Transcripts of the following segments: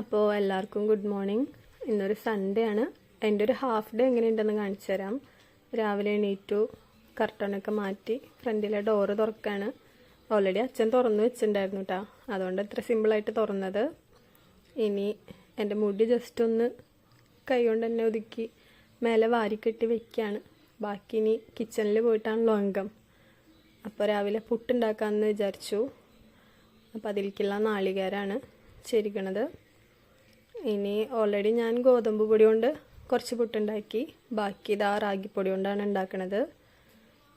അപ്പോൾ എല്ലാവർക്കും good morning. ഇന്നൊരു സൺഡേ ആണ്. എൻ്റെ ഒരു ഹാഫ് ഡേ എങ്ങനെയുണ്ടെന്ന് കാണിച്ചു തരാം. രാവിലെ എണീറ്റു, കർട്ടനൊക്കെ മാറ്റി, ഫ്രണ്ടിലെ ഡോറ് തുറക്കാണ്. ഓൾറെഡി അച്ഛൻ തുറന്നു വെച്ചിട്ടുണ്ടായിരുന്നു കേട്ടോ, അതുകൊണ്ട് ഇത്ര സിമ്പിളായിട്ട് തുറന്നത്. ഇനി എൻ്റെ മുടി ജസ്റ്റ് ഒന്ന് കൈ കൊണ്ട് തന്നെ ഒതുക്കി മേലെ വാരിക്കെട്ടി വെക്കുകയാണ്. ബാക്കി ഇനി കിച്ചണിൽ പോയിട്ടാണല്ലോ അംഗം. അപ്പോൾ രാവിലെ പുട്ടുണ്ടാക്കാമെന്ന് വിചാരിച്ചു. അപ്പോൾ അതിലേക്കുള്ള നാളികേരമാണ് ചെരിക്കണത്. ഇനി ഓൾറെഡി ഞാൻ ഗോതമ്പ് പൊടി കൊണ്ട് കുറച്ച് പുട്ടുണ്ടാക്കി, ബാക്കി ഇതാ റാഗിപ്പൊടി കൊണ്ടാണ് ഉണ്ടാക്കുന്നത്.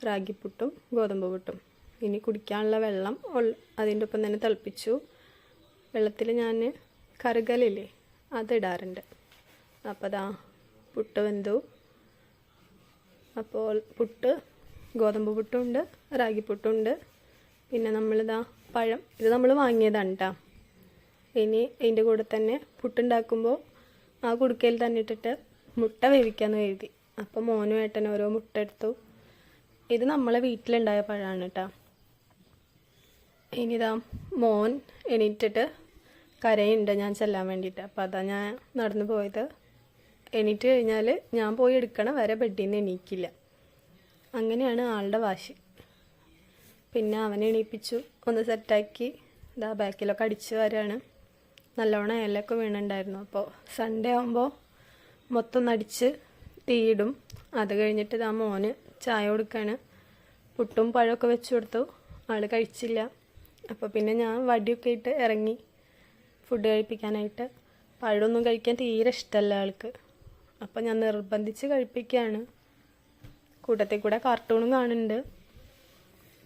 റാഗിപ്പുട്ടും ഗോതമ്പ് പുട്ടും. ഇനി കുടിക്കാനുള്ള വെള്ളം അതിൻ്റെ ഒപ്പം തന്നെ തിളപ്പിച്ചു. വെള്ളത്തിൽ ഞാൻ കറുകലില്ലേ അതിടാറുണ്ട്. അപ്പോൾ അതാ പുട്ട് വെന്തു. അപ്പോൾ പുട്ട് ഗോതമ്പ് പുട്ടുമുണ്ട്, റാഗിപ്പുട്ടുമുണ്ട്. പിന്നെ നമ്മളിതാ പഴം, ഇത് നമ്മൾ വാങ്ങിയതാണ് കേട്ടോ. ഇനി അതിൻ്റെ കൂടെ തന്നെ പുട്ടുണ്ടാക്കുമ്പോൾ ആ കുടുക്കയിൽ തന്നെ ഇട്ടിട്ട് മുട്ട വേവിക്കാമെന്ന് കരുതി. അപ്പോൾ മോനും ഏട്ടനും ഓരോ മുട്ട എടുത്തു. ഇത് നമ്മളെ വീട്ടിലുണ്ടായ പഴമാണ് കേട്ടോ. ഇനിതാ മോൻ എണീറ്റിട്ട് കരയുണ്ട് ഞാൻ ചെല്ലാൻ വേണ്ടിയിട്ട്. അപ്പോൾ അതാ ഞാൻ നടന്നു പോയത്. എണീറ്റ് കഴിഞ്ഞാൽ ഞാൻ പോയി എടുക്കണ വരെ ബെഡിൽ നിന്ന് എണീക്കില്ല. അങ്ങനെയാണ് ആളുടെ വാശി. പിന്നെ അവനെ എണീപ്പിച്ചു, ഒന്ന് സെറ്റാക്കി ഇതാ ബാക്കിലൊക്കെ അടിച്ച് വരാണ്. നല്ലോണം ഇലയൊക്കെ വീണുണ്ടായിരുന്നു. അപ്പോൾ സൺഡേ ആകുമ്പോൾ മൊത്തം നടിച്ച് തീയിടും. അത് കഴിഞ്ഞിട്ട് ഇതാ മോന് ചായ കൊടുക്കാണ്. പുട്ടും പഴമൊക്കെ വെച്ച് കൊടുത്തു, ആൾ കഴിച്ചില്ല. അപ്പോൾ പിന്നെ ഞാൻ വടിയൊക്കെ ഇട്ട് ഇറങ്ങി ഫുഡ് കഴിപ്പിക്കാനായിട്ട്. പഴമൊന്നും കഴിക്കാൻ തീരെ ഇഷ്ടമല്ല ആൾക്ക്. അപ്പോൾ ഞാൻ നിർബന്ധിച്ച് കഴിപ്പിക്കുകയാണ്. കൂട്ടത്തിൽ കൂടെ കാർട്ടൂണും കാണുന്നുണ്ട്.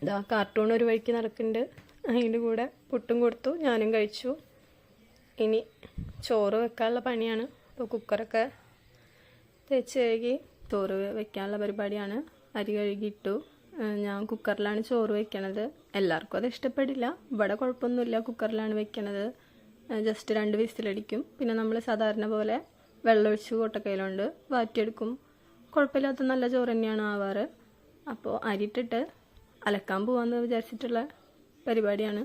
ഇതാ കാർട്ടൂൺ ഒരു വഴിക്ക് നടക്കുന്നുണ്ട്. അതിൻ്റെ കൂടെ പുട്ടും കൊടുത്തു, ഞാനും കഴിച്ചു. ഇനി ചോറ് വെക്കാനുള്ള പണിയാണ്. അപ്പോൾ കുക്കറൊക്കെ തേച്ച് കഴുകി ചോറ് വെക്കാനുള്ള പരിപാടിയാണ്. അരി കഴുകിയിട്ടു. ഞാൻ കുക്കറിലാണ് ചോറ് വെക്കണത്. എല്ലാവർക്കും അത് ഇഷ്ടപ്പെടില്ല. ഇവിടെ കുഴപ്പമൊന്നുമില്ല, കുക്കറിലാണ് വെക്കണത്. ജസ്റ്റ് 2 വിസിലടിക്കും. പിന്നെ നമ്മൾ സാധാരണ പോലെ വെള്ളമൊഴിച്ച് കൊട്ടക്കയിലുണ്ട് വാറ്റിയെടുക്കും. കുഴപ്പമില്ലാത്ത നല്ല ചോറ് തന്നെയാണ് ആവാറ്. അപ്പോൾ അരിയിട്ടിട്ട് അലക്കാൻ പോകാമെന്ന് വിചാരിച്ചിട്ടുള്ള പരിപാടിയാണ്.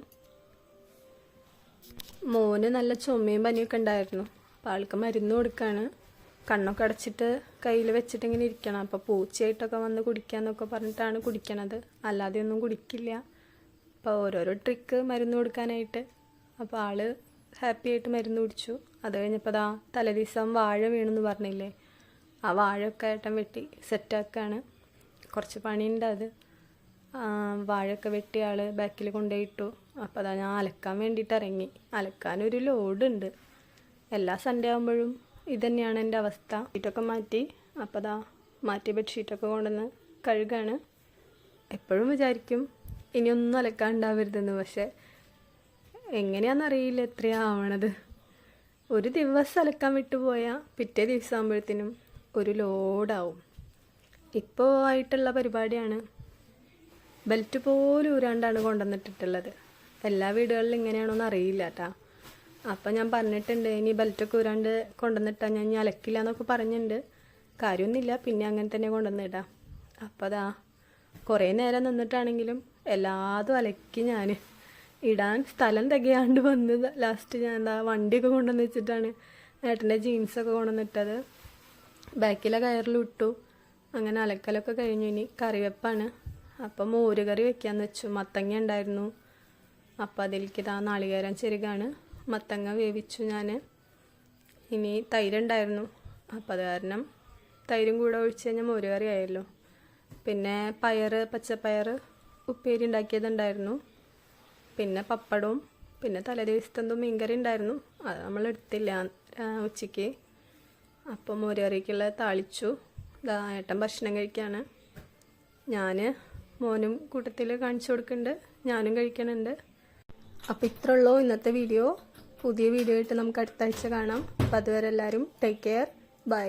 മോന് നല്ല ചുമയും പനിയൊക്കെ ഉണ്ടായിരുന്നു. അപ്പോൾ ആൾക്ക് മരുന്ന് കൊടുക്കുകയാണ്. കണ്ണൊക്കെ അടച്ചിട്ട് കയ്യിൽ വെച്ചിട്ട് ഇങ്ങനെ ഇരിക്കണം. അപ്പോൾ പൂച്ചയായിട്ടൊക്കെ വന്ന് കുടിക്കാമെന്നൊക്കെ പറഞ്ഞിട്ടാണ് കുടിക്കണത്, അല്ലാതെ ഒന്നും കുടിക്കില്ല. അപ്പോൾ ഓരോരോ ട്രിക്ക് മരുന്ന് കൊടുക്കാനായിട്ട്. അപ്പോൾ ആൾ ഹാപ്പി ആയിട്ട് മരുന്ന് കുടിച്ചു. അത് കഴിഞ്ഞപ്പോൾ അതാ തലേ ദിവസം വാഴ വീണെന്ന് പറഞ്ഞില്ലേ, ആ വാഴയൊക്കെ ഏട്ടൻ വെട്ടി സെറ്റാക്കുകയാണ്. കുറച്ച് പണിയുണ്ട് അത്. വാഴയൊക്കെ വെട്ടി ആൾ ബാക്കിൽ കൊണ്ടുപോയിട്ടു. അപ്പോൾ അതാ ഞാൻ അലക്കാൻ വേണ്ടിയിട്ട് ഇറങ്ങി. അലക്കാനൊരു ലോഡുണ്ട്. എല്ലാ സൺഡേ ആകുമ്പോഴും ഇതുതന്നെയാണ് എൻ്റെ അവസ്ഥ. ഷീറ്റൊക്കെ മാറ്റി. അപ്പോൾ അതാ മാറ്റി ബെഡ്ഷീറ്റൊക്കെ കൊണ്ടുവന്ന് കഴുകാണ്. എപ്പോഴും വിചാരിക്കും ഇനിയൊന്നും അലക്കാനുണ്ടാവരുതെന്ന്. പക്ഷേ എങ്ങനെയാണെന്നറിയില്ല എത്രയാവണത്. ഒരു ദിവസം അലക്കാൻ വിട്ടുപോയാൽ പിറ്റേ ദിവസം ആകുമ്പോഴത്തേനും ഒരു ലോഡാവും. ഇപ്പോൾ ആയിട്ടുള്ള പരിപാടിയാണ്. ബെൽറ്റ് പോലും ഊരാണ്ടാണ് കൊണ്ടുവന്നിട്ടിട്ടുള്ളത്. എല്ലാ വീടുകളിലും ഇങ്ങനെയാണോന്ന് അറിയില്ല കേട്ടോ. അപ്പം ഞാൻ പറഞ്ഞിട്ടുണ്ട്, ഇനി ബെൽറ്റൊക്കെ ഊരാണ്ട് കൊണ്ടുവന്നിട്ടാൽ ഞാൻ ഇനി അലക്കില്ല എന്നൊക്കെ പറഞ്ഞിട്ടുണ്ട്. കാര്യമൊന്നുമില്ല, പിന്നെ അങ്ങനെ തന്നെ കൊണ്ടുവന്നിടാം. അപ്പോൾ അതാ കുറേ നേരം നിന്നിട്ടാണെങ്കിലും എല്ലാതും അലക്കി ഞാൻ ഇടാൻ സ്ഥലം തികയാണ്ട് വന്ന് ലാസ്റ്റ് ഞാൻ എന്താ വണ്ടിയൊക്കെ കൊണ്ടുവന്ന് വെച്ചിട്ടാണ് ഏട്ടൻ്റെ ജീൻസൊക്കെ കൊണ്ടുവന്നിട്ടത്. ബാക്കിലെ കയറിൽ ഇട്ടു. അങ്ങനെ അലക്കലൊക്കെ കഴിഞ്ഞു. ഇനി കറിവെപ്പാണ്. അപ്പം മോര് കറി വെക്കാമെന്ന് വെച്ചു. മത്തങ്ങ ഉണ്ടായിരുന്നു. അപ്പം അതിലേക്ക് ഇതാ നാളികേരം ചെരുകാണ്. മത്തങ്ങ വേവിച്ചു ഞാൻ. ഇനി തൈരുണ്ടായിരുന്നു. അപ്പം അത് കാരണം തൈരും കൂടെ ഒഴിച്ച് കഴിഞ്ഞാൽ മോര് കറി ആയല്ലോ. പിന്നെ പച്ചപ്പയർ ഉപ്പേരി ഉണ്ടാക്കിയതുണ്ടായിരുന്നു. പിന്നെ പപ്പടവും പിന്നെ തലേ ദിവസത്തെന്തോ മീൻകറി ഉണ്ടായിരുന്നു. അത് നമ്മൾ എടുത്തില്ല ഉച്ചയ്ക്ക്. അപ്പം മോര് കറിക്കുള്ള താളിച്ചു. ഇതാ ഏട്ടൻ ഭക്ഷണം കഴിക്കുകയാണ്. ഞാൻ മോനും കൂട്ടത്തിൽ കാണിച്ചു കൊടുക്കുന്നുണ്ട്, ഞാനും കഴിക്കണുണ്ട്. അപ്പോൾ ഇത്രേ ഉള്ളൂ ഇന്നത്തെ വീഡിയോ. പുതിയ വീഡിയോ ആയിട്ട് നമുക്ക് അടുത്ത ആഴ്ച കാണാം. അപ്പോൾ അതുവരെ എല്ലാവരും ടേക്ക് കെയർ. ബൈ.